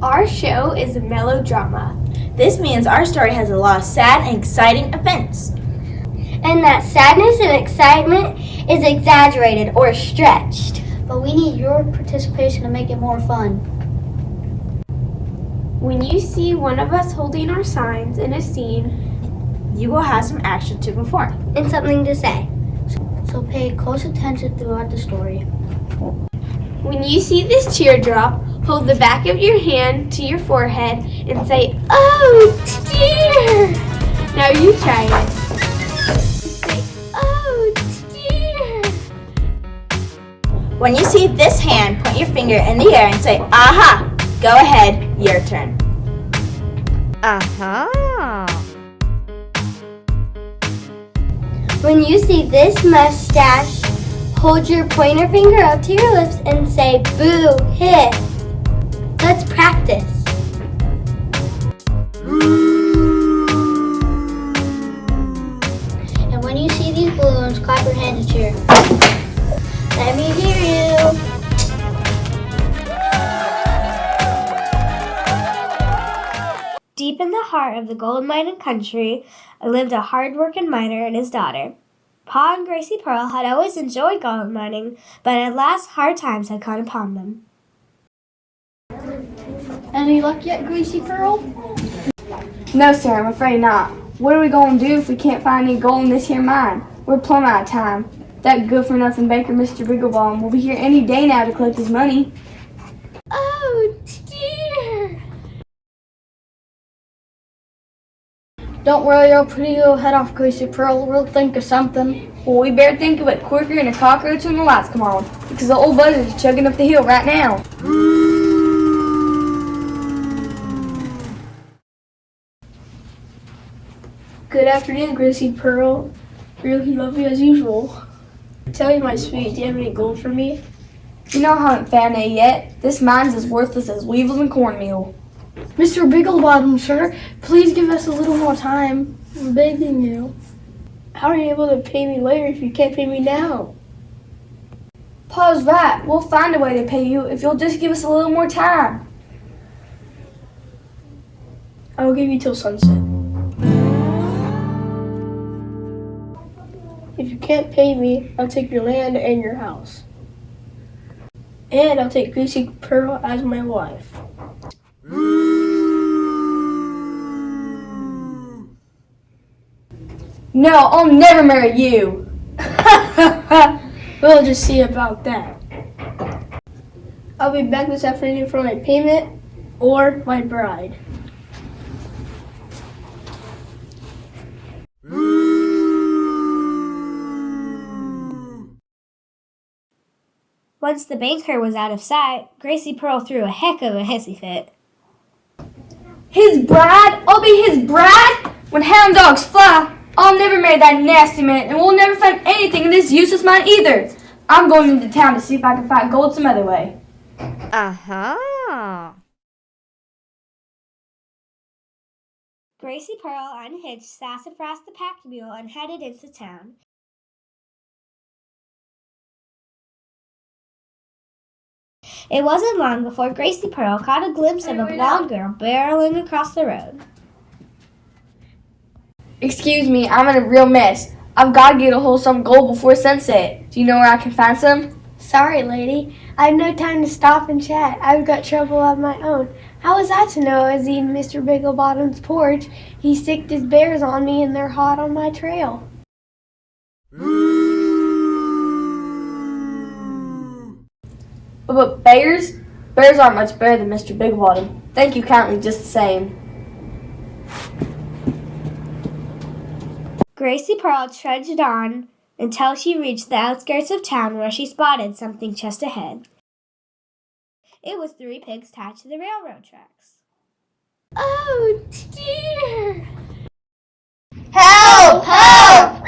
Our show is a melodrama. This means our story has a lot of sad and exciting events. And that sadness and excitement is exaggerated or stretched. But we need your participation to make it more fun. When you see one of us holding our signs in a scene, you will have some action to perform. And something to say. So pay close attention throughout the story. When you see this teardrop, hold the back of your hand to your forehead and say, "Oh dear!" Now you try it. Say, "Oh dear!" When you see this hand, point your finger in the air and say, "Aha!" Go ahead, your turn. Aha! When you see this mustache, hold your pointer finger up to your lips and say, "Boo, hiss." Let's practice. And when you see these balloons, clap your hands and cheer. Let me hear you. Deep in the heart of the gold mining country lived a hard-working miner and his daughter. Pa and Gracie Pearl had always enjoyed gold mining, but at last hard times had come upon them. Any luck yet, Gracie Pearl? No, sir, I'm afraid not. What are we going to do if we can't find any gold in this here mine? We're plumb out of time. That good-for-nothing banker, Mr. Bigglebottom, will be here any day now to collect his money. Oh dear! Don't worry your pretty little head off, Gracie Pearl. We'll think of something. Well, we better think of it quicker than a cockroach when the lights come on, because the old buzzard's chugging up the hill right now. Good afternoon, Gracie Pearl. Really love you as usual. Tell me, my sweet, do you have any gold for me? You know I haven't found any yet. This mine's as worthless as weevils and cornmeal. Mr. Bigglebottom, sir, please give us a little more time. I'm begging you. How are you able to pay me later if you can't pay me now? Pa's right. We'll find a way to pay you if you'll just give us a little more time. I'll give you till sunset. If you can't pay me, I'll take your land and your house. And I'll take Gracie Pearl as my wife. No, I'll never marry you. We'll just see about that. I'll be back this afternoon for my payment or my bride. Once the banker was out of sight, Gracie Pearl threw a heck of a hissy fit. His bride? I'll be his bride? When hound dogs fly, I'll never marry that nasty man, and we'll never find anything in this useless mine either. I'm going into town to see if I can find gold some other way. Aha! Gracie Pearl unhitched Sassafras the pack mule and headed into town. It wasn't long before Gracie Pearl caught a glimpse of a blonde girl barreling across the road. Excuse me, I'm in a real mess. I've got to get a hold of some gold before sunset. Do you know where I can find some? Sorry, lady. I have no time to stop and chat. I've got trouble of my own. How was I to know as in Mr. Bigglebottom's porch? He sicked his bears on me and they're hot on my trail. But bears? Bears aren't much better than Mr. Bigglebottom. Thank you kindly just the same. Gracie Pearl trudged on until she reached the outskirts of town where she spotted something just ahead. It was 3 pigs tied to the railroad tracks. Oh dear! Help! Help!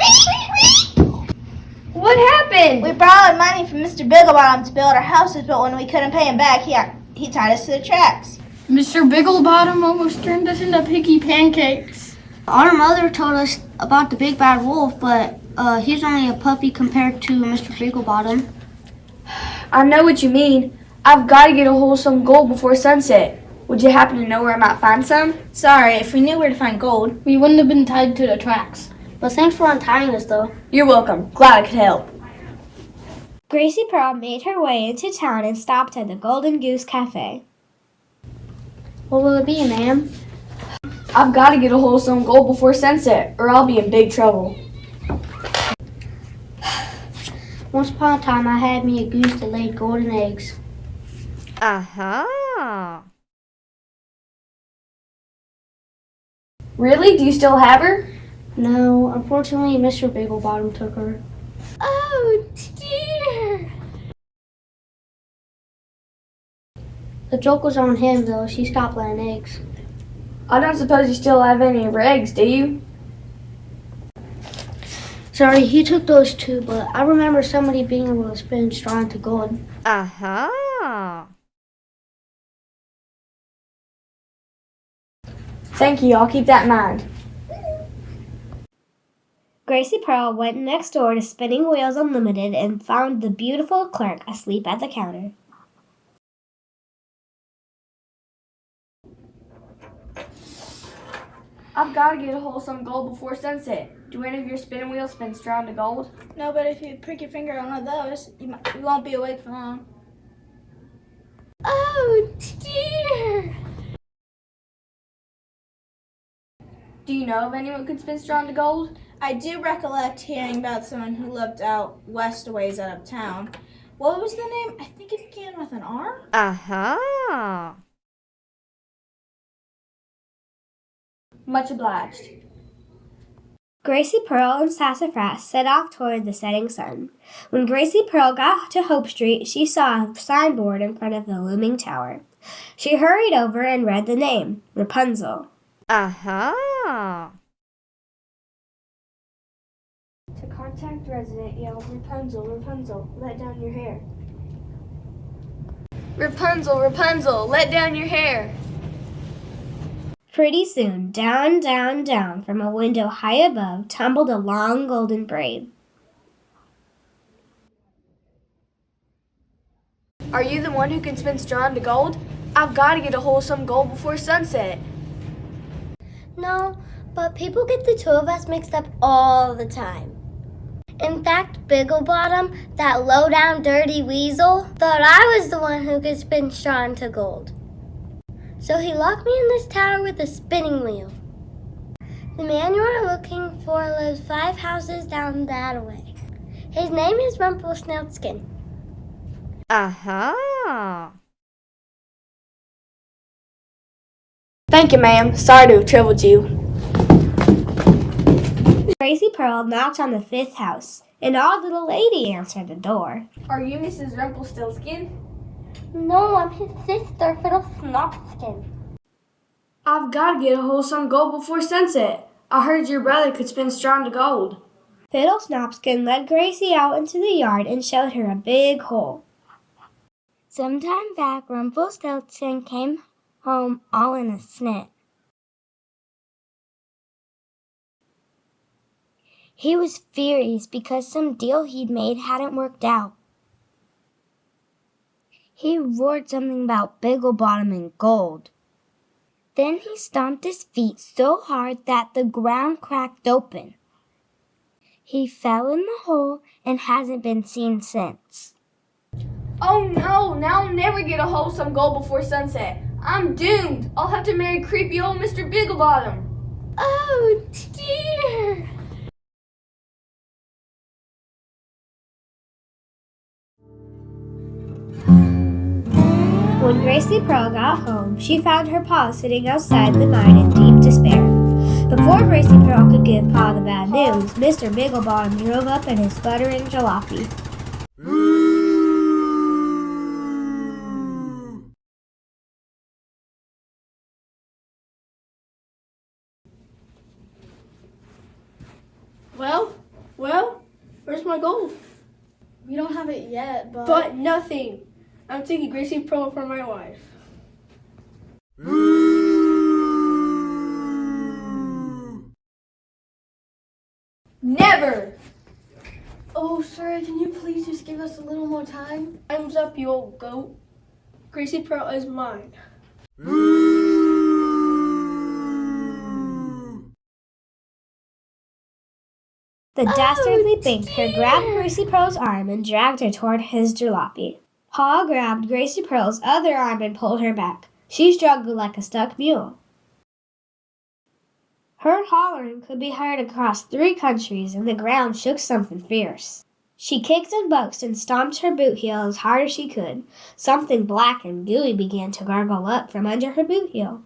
What happened? We borrowed money from Mr. Bigglebottom to build our houses, but when we couldn't pay him back, he tied us to the tracks. Mr. Bigglebottom almost turned us into piggy pancakes. Our mother told us about the big bad wolf, but he's only a puppy compared to Mr. Bigglebottom. I know what you mean. I've got to get a hold of some gold before sunset. Would you happen to know where I might find some? Sorry, if we knew where to find gold, we wouldn't have been tied to the tracks. But thanks for untying us, though. You're welcome. Glad I could help. Gracie Pearl made her way into town and stopped at the Golden Goose Cafe. What will it be, ma'am? I've got to get a hold of some gold before sunset, or I'll be in big trouble. Once upon a time, I had me a goose that laid golden eggs. Really? Do you still have her? No, unfortunately, Mr. Bigglebottom took her. Oh dear! The joke was on him, though. She stopped laying eggs. I don't suppose you still have any of her eggs, do you? Sorry, he took those too, but I remember somebody being able to spin straw into gold. Thank you. I'll keep that in mind. Gracie Pearl went next door to Spinning Wheels Unlimited and found the beautiful clerk asleep at the counter. I've got to get a hold of some gold before sunset. Do any of your spinning wheels spin straw into gold? No, but if you prick your finger on one of those, you won't be awake for long. Oh dear! Do you know of anyone who could spin straw into gold? I do recollect hearing about someone who lived out west a ways out of town. What was the name? I think it began with an R. Much obliged. Gracie Pearl and Sassafras set off toward the setting sun. When Gracie Pearl got to Hope Street, she saw a signboard in front of the looming tower. She hurried over and read the name, Rapunzel. To contact resident, yell, Rapunzel, Rapunzel, let down your hair. Rapunzel, Rapunzel, let down your hair. Pretty soon, down, down, down, from a window high above, tumbled a long golden braid. Are you the one who can spin straw into gold? I've got to get a hold of some gold before sunset. No, but people get the two of us mixed up all the time. In fact, Bigglebottom, that low-down dirty weasel, thought I was the one who could spin straw into gold. So he locked me in this tower with a spinning wheel. The man you are looking for lives 5 houses down that way. His name is Rumpelstiltskin. Thank you, ma'am. Sorry to have troubled you. Gracie Pearl knocked on the 5th house. An odd little lady answered the door. Are you Mrs. Rumpelstiltskin? No, I'm his sister, Fiddlesnopskin. I've got to get a hold of some gold before sunset. I heard your brother could spin straw into gold. Fiddlesnopskin led Gracie out into the yard and showed her a big hole. Sometime back, Rumpelstiltskin came home all in a snit. He was furious because some deal he'd made hadn't worked out. He roared something about Bigglebottom and gold. Then he stomped his feet so hard that the ground cracked open. He fell in the hole and hasn't been seen since. Oh no, now I'll never get a hold of some gold before sunset. I'm doomed. I'll have to marry creepy old Mr. Bigglebottom. Oh dear! When Gracie Pearl got home, she found her Pa sitting outside the mine in deep despair. Before Gracie Pearl could give Pa the bad news, Mr. Bigglebottom drove up in his sputtering jalopy. Well, where's my gold? We don't have it yet, But nothing. I'm taking Gracie Pearl for my wife. Never! Oh, sir, can you please just give us a little more time? Time's up, you old goat. Gracie Pearl is mine. The dastardly banker grabbed Gracie Pearl's arm and dragged her toward his jalopy. Paw grabbed Gracie Pearl's other arm and pulled her back. She struggled like a stuck mule. Her hollering could be heard across 3 countries, and the ground shook something fierce. She kicked and boxed and stomped her boot heel as hard as she could. Something black and gooey began to gargle up from under her boot heel.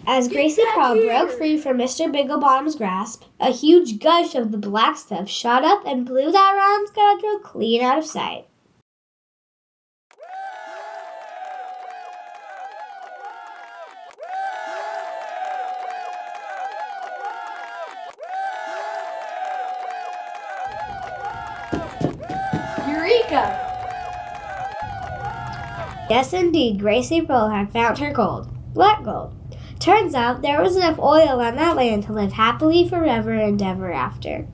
As Gracie Pearl broke free from Mr. Bigglebottom's grasp, a huge gush of the black stuff shot up and blew that round scoundrel clean out of sight. Eureka! Yes, indeed, Gracie Pearl had found her gold. Black gold. Turns out there was enough oil on that land to live happily forever and ever after.